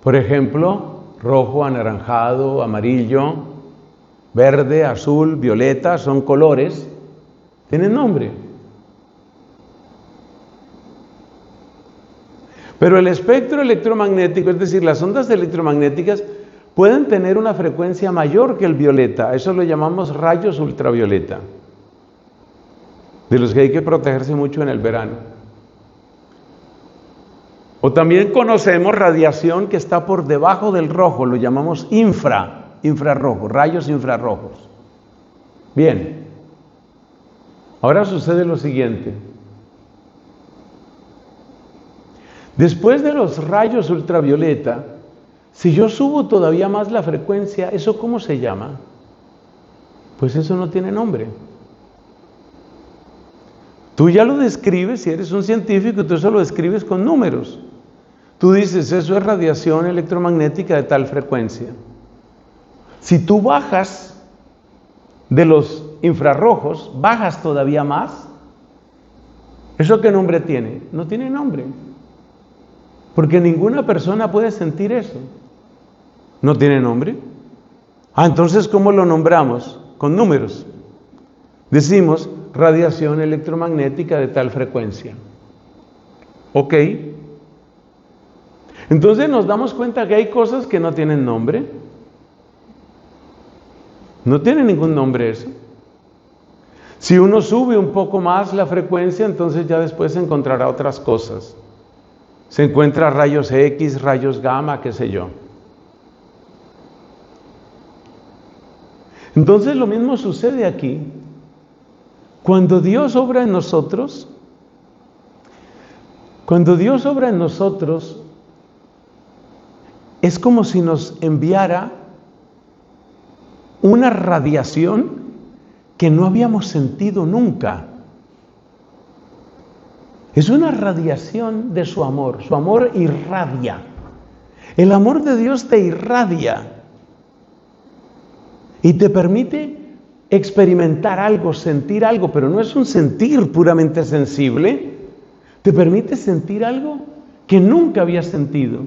Por ejemplo, rojo, anaranjado, amarillo, verde, azul, violeta, son colores. Tienen nombre. Pero el espectro electromagnético, es decir, las ondas electromagnéticas, pueden tener una frecuencia mayor que el violeta. Eso lo llamamos rayos ultravioleta, de los que hay que protegerse mucho en el verano. O también conocemos radiación que está por debajo del rojo, lo llamamos infrarrojo, rayos infrarrojos. Bien, ahora sucede lo siguiente. Después de los rayos ultravioleta, si yo subo todavía más la frecuencia, ¿eso cómo se llama? Pues eso no tiene nombre. Tú ya lo describes, si eres un científico, tú eso lo describes con números. Tú dices, eso es radiación electromagnética de tal frecuencia. Si tú bajas de los infrarrojos, bajas todavía más, ¿eso qué nombre tiene? No tiene nombre. Porque ninguna persona puede sentir eso. ¿No tiene nombre? Entonces, ¿cómo lo nombramos? Con números. Decimos radiación electromagnética de tal frecuencia. ¿Ok? Entonces nos damos cuenta que hay cosas que no tienen nombre. No tiene ningún nombre eso. Si uno sube un poco más la frecuencia, entonces ya después se encontrará otras cosas. Se encuentra rayos X, rayos gamma, qué sé yo. Entonces lo mismo sucede aquí. Cuando Dios obra en nosotros, es como si nos enviara una radiación que no habíamos sentido nunca. Es una radiación de su amor irradia. El amor de Dios te irradia y te permite experimentar algo, sentir algo, pero no es un sentir puramente sensible, te permite sentir algo que nunca habías sentido.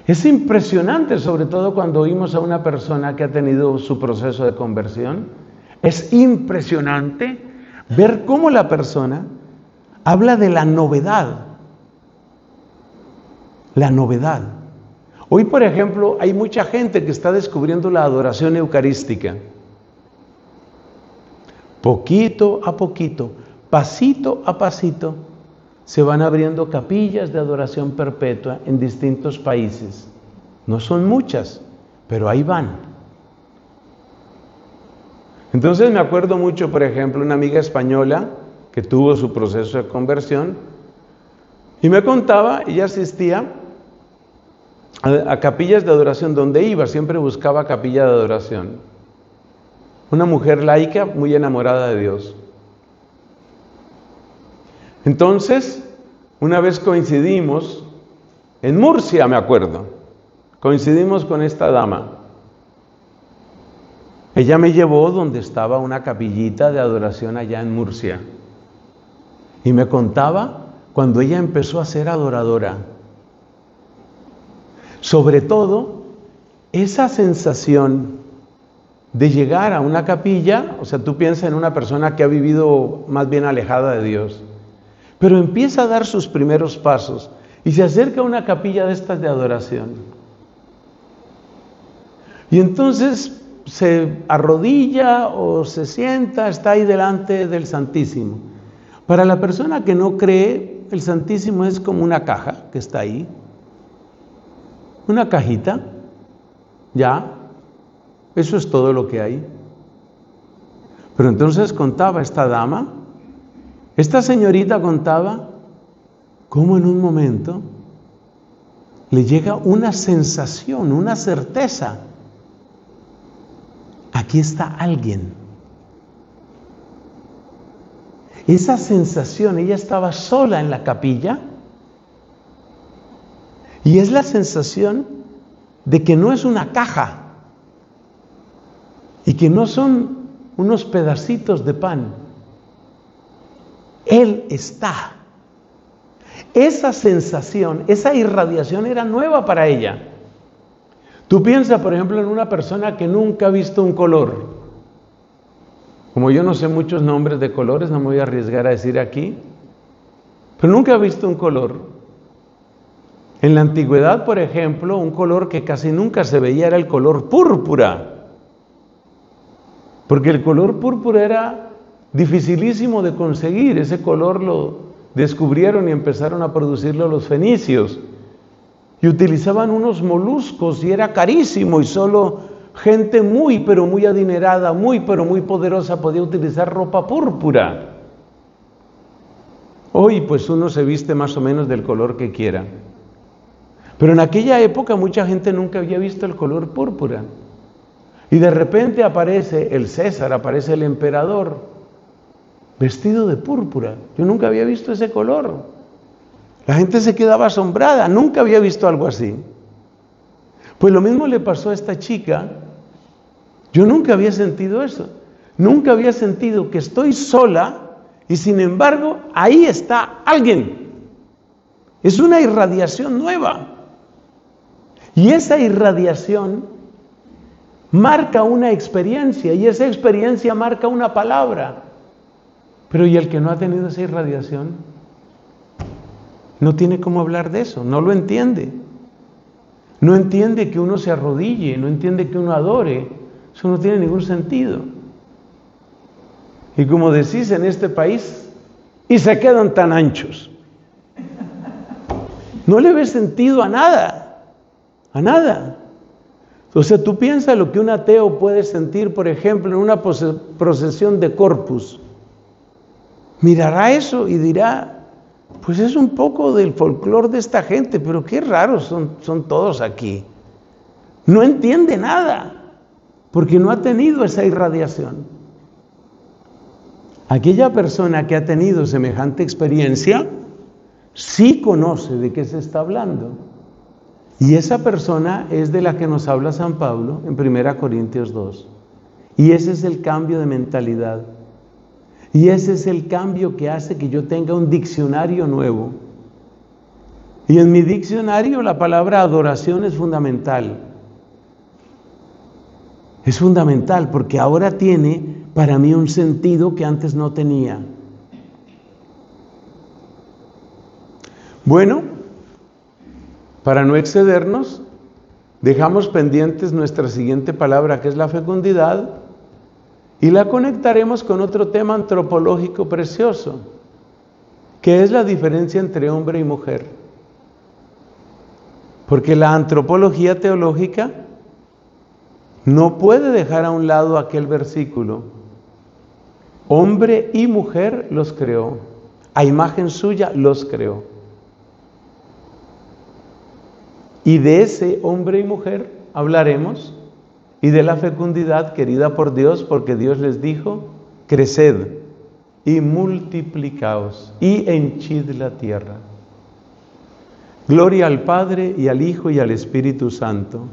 Es impresionante, sobre todo cuando oímos a una persona que ha tenido su proceso de conversión, es impresionante ver cómo la persona habla de la novedad. La novedad. Hoy, por ejemplo, hay mucha gente que está descubriendo la adoración eucarística. Poquito a poquito, pasito a pasito, se van abriendo capillas de adoración perpetua en distintos países. No son muchas, pero ahí van. Entonces me acuerdo mucho, por ejemplo, una amiga española que tuvo su proceso de conversión y me contaba, ella asistía a capillas de adoración donde iba, siempre buscaba capilla de adoración. Una mujer laica muy enamorada de Dios. Entonces, una vez coincidimos, en Murcia me acuerdo, coincidimos con esta dama. Ella me llevó donde estaba una capillita de adoración allá en Murcia. Y me contaba cuando ella empezó a ser adoradora. Sobre todo, esa sensación de llegar a una capilla, o sea, tú piensas en una persona que ha vivido más bien alejada de Dios, pero empieza a dar sus primeros pasos y se acerca a una capilla de estas de adoración. Y entonces se arrodilla o se sienta, está ahí delante del Santísimo. Para la persona que no cree, el Santísimo es como una caja que está ahí. Una cajita, ya, eso es todo lo que hay. Pero entonces contaba esta dama, esta señorita contaba cómo en un momento le llega una sensación, una certeza. Aquí está alguien. Esa sensación, ella estaba sola en la capilla y es la sensación de que no es una caja y que no son unos pedacitos de pan. Él está. Esa sensación, esa irradiación era nueva para ella. Tú piensas, por ejemplo, en una persona que nunca ha visto un color. Como yo no sé muchos nombres de colores, no me voy a arriesgar a decir aquí, pero nunca ha visto un color. En la antigüedad, por ejemplo, un color que casi nunca se veía era el color púrpura. Porque el color púrpura era dificilísimo de conseguir. Ese color lo descubrieron y empezaron a producirlo los fenicios. Y utilizaban unos moluscos y era carísimo y solo gente muy pero muy adinerada, muy pero muy poderosa podía utilizar ropa púrpura. Hoy pues uno se viste más o menos del color que quiera. Pero en aquella época mucha gente nunca había visto el color púrpura. Y de repente aparece el César, aparece el emperador, vestido de púrpura. Yo nunca había visto ese color. La gente se quedaba asombrada, nunca había visto algo así. Pues lo mismo le pasó a esta chica. Yo nunca había sentido eso. Nunca había sentido que estoy sola y sin embargo ahí está alguien. Es una irradiación nueva. Y esa irradiación marca una experiencia y esa experiencia marca una palabra. Pero ¿y el que no ha tenido esa irradiación? No tiene cómo hablar de eso, no lo entiende. No entiende que uno se arrodille, no entiende que uno adore. Eso no tiene ningún sentido. Y como decís en este país, y se quedan tan anchos. No le ves sentido a nada, a nada. O sea, tú piensas lo que un ateo puede sentir, por ejemplo, en una procesión de Corpus. Mirará eso y dirá, pues es un poco del folclore de esta gente, pero qué raros son todos aquí. No entiende nada, porque no ha tenido esa irradiación. Aquella persona que ha tenido semejante experiencia, sí conoce de qué se está hablando. Y esa persona es de la que nos habla San Pablo en 1 Corintios 2. Y ese es el cambio de mentalidad. Y ese es el cambio que hace que yo tenga un diccionario nuevo. Y en mi diccionario la palabra adoración es fundamental. Es fundamental porque ahora tiene para mí un sentido que antes no tenía. Bueno, para no excedernos, dejamos pendientes nuestra siguiente palabra, que es la fecundidad, y la conectaremos con otro tema antropológico precioso, que es la diferencia entre hombre y mujer. Porque la antropología teológica no puede dejar a un lado aquel versículo. Hombre y mujer los creó, a imagen suya los creó. Y de ese hombre y mujer hablaremos, y de la fecundidad querida por Dios, porque Dios les dijo, creced y multiplicaos y henchid la tierra. Gloria al Padre y al Hijo y al Espíritu Santo.